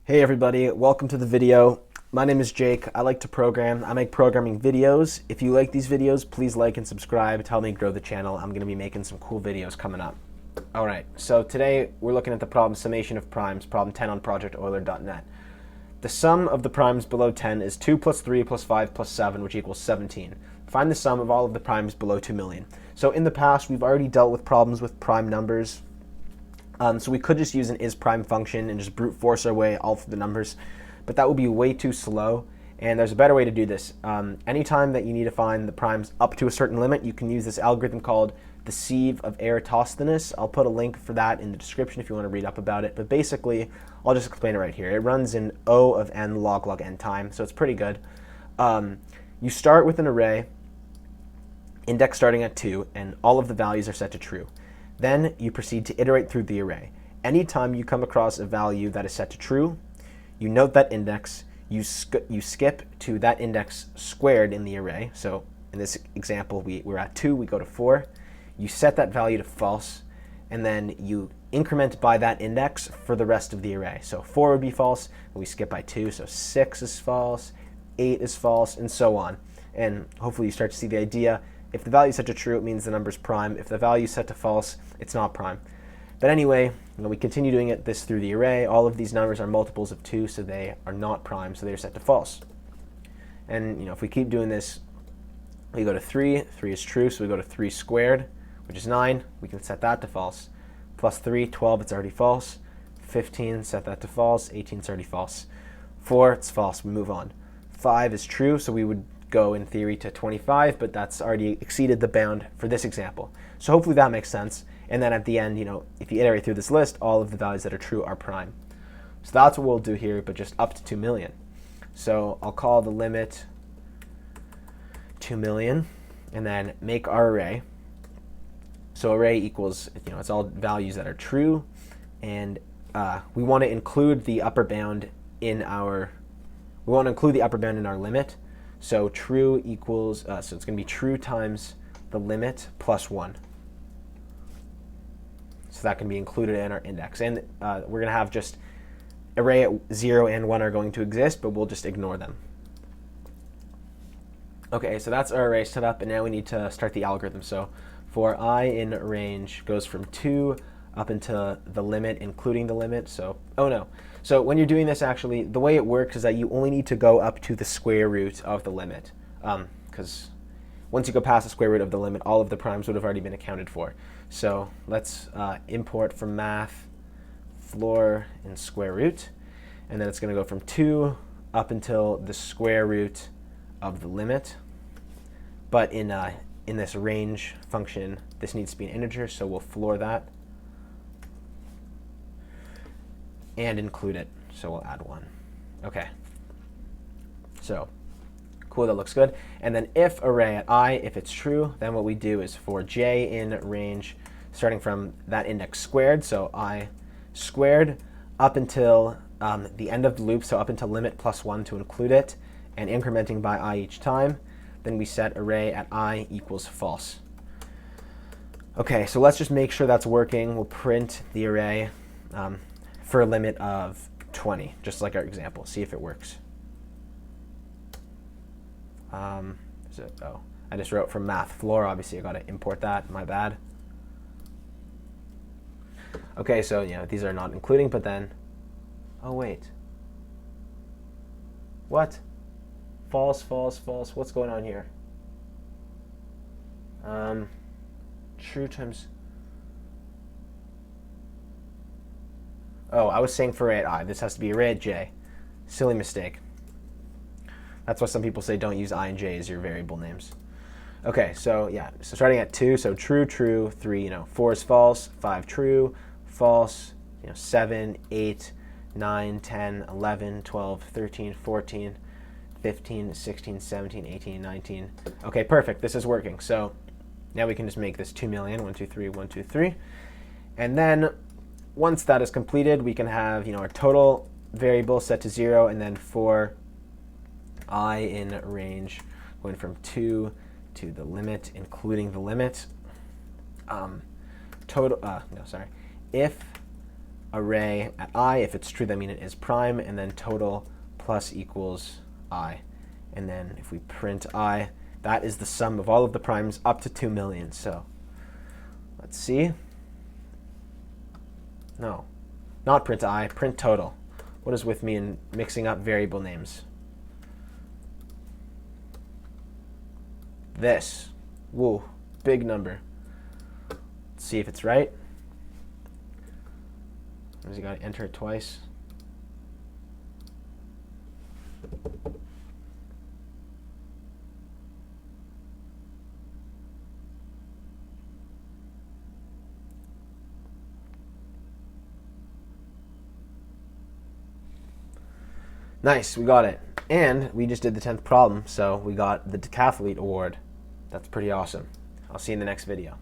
Hey everybody, welcome to the video. My name is Jake. I like to program. I make programming videos. If you like these videos, please like and subscribe to help me grow the channel. I'm going to be making some cool videos coming up. Alright, so today we're looking at the problem Summation of Primes, problem 10 on projecteuler.net. The sum of the primes below 10 is 2 plus 3 plus 5 plus 7, which equals 17. Find the sum of all of the primes below 2 million. So in the past, we've already dealt with problems with prime numbers. So we could just use an isPrime function and just brute force our way all through the numbers, but that would be way too slow, and there's a better way to do this. Anytime that you need to find the primes up to a certain limit, you can use this algorithm called the Sieve of Eratosthenes. I'll put a link for that in the description if you want to read up about it, but basically, I'll just explain it right here. It runs in O of n log n time, so it's pretty good. You start with an array, index starting at 2, and all of the values are set to true. Then you proceed to iterate through the array. Anytime you come across a value that is set to true, you note that index, you skip to that index squared in the array. So in this example, we're at 2, we go to 4. You set that value to false, and then you increment by that index for the rest of the array. So 4 would be false, and we skip by 2, so 6 is false, 8 is false, and so on. And hopefully you start to see the idea. If the value is set to true, it means the number is prime. If the value is set to false, it's not prime. But anyway, we continue doing this through the array. All of these numbers are multiples of 2, so they are not prime, so they're set to false. And if we keep doing this, we go to 3. 3 is true, so we go to 3 squared, which is 9. We can set that to false. Plus 3, 12, it's already false. 15, set that to false. 18, it's already false. 4, it's false. We move on. 5 is true, so we would go in theory to 25, but that's already exceeded the bound for this example. So hopefully that makes sense. And then at the end, if you iterate through this list, all of the values that are true are prime. So that's what we'll do here, but just up to 2 million. So I'll call the limit 2 million and then make our array. So array equals, it's all values that are true, and we want to include the upper bound in our limit. So true equals, so it's going to be true times the limit plus 1. So that can be included in our index. And we're going to have just array at 0 and 1 are going to exist, but we'll just ignore them. Okay, so that's our array set up, and now we need to start the algorithm. So for I in range goes from 2 up into the limit, including the limit. So, So when you're doing this, actually, the way it works is that you only need to go up to the square root of the limit. Because once you go past the square root of the limit, all of the primes would have already been accounted for. So let's import from math floor and square root. And then it's going to go from 2 up until the square root of the limit. But in this range function, this needs to be an integer, so we'll floor that and include it, so we'll add 1. Okay, so cool, that looks good. And then if array at I, if it's true, then what we do is for j in range, starting from that index squared, so I squared, up until the end of the loop, so up until limit plus 1 to include it, and incrementing by I each time, then we set array at I equals false. Okay, so let's just make sure that's working. We'll print the array for a limit of 20, just like our example. See if it works. I just wrote from math floor. Obviously, I got to import that. My bad. Okay, so these are not including, but then, oh wait, what? False, false, false. What's going on here? True times. Oh, I was saying for array at I. This has to be array at j. Silly mistake. That's why some people say don't use I and j as your variable names. Okay, so so starting at 2, so true, true, 3, 4 is false, 5 true, false, 7, 8, 9, 10, 11, 12, 13, 14, 15, 16, 17, 18, 19. Okay, perfect. This is working. So now we can just make this 2 million, 1, 2, 3, 1, 2, 3. And then once that is completed, we can have our total variable set to 0, and then for I in range going from 2 to the limit, including the limit, if array at I. If it's true, that means it is prime, and then total plus equals I. And then if we print I, that is the sum of all of the primes up to 2 million. So let's see. No, not print I, print total. What is with me in mixing up variable names? This. Whoa, big number. Let's see if it's right. You got to enter it twice. Nice, we got it. And we just did the 10th problem, so we got the Decathlete Award. That's pretty awesome. I'll see you in the next video.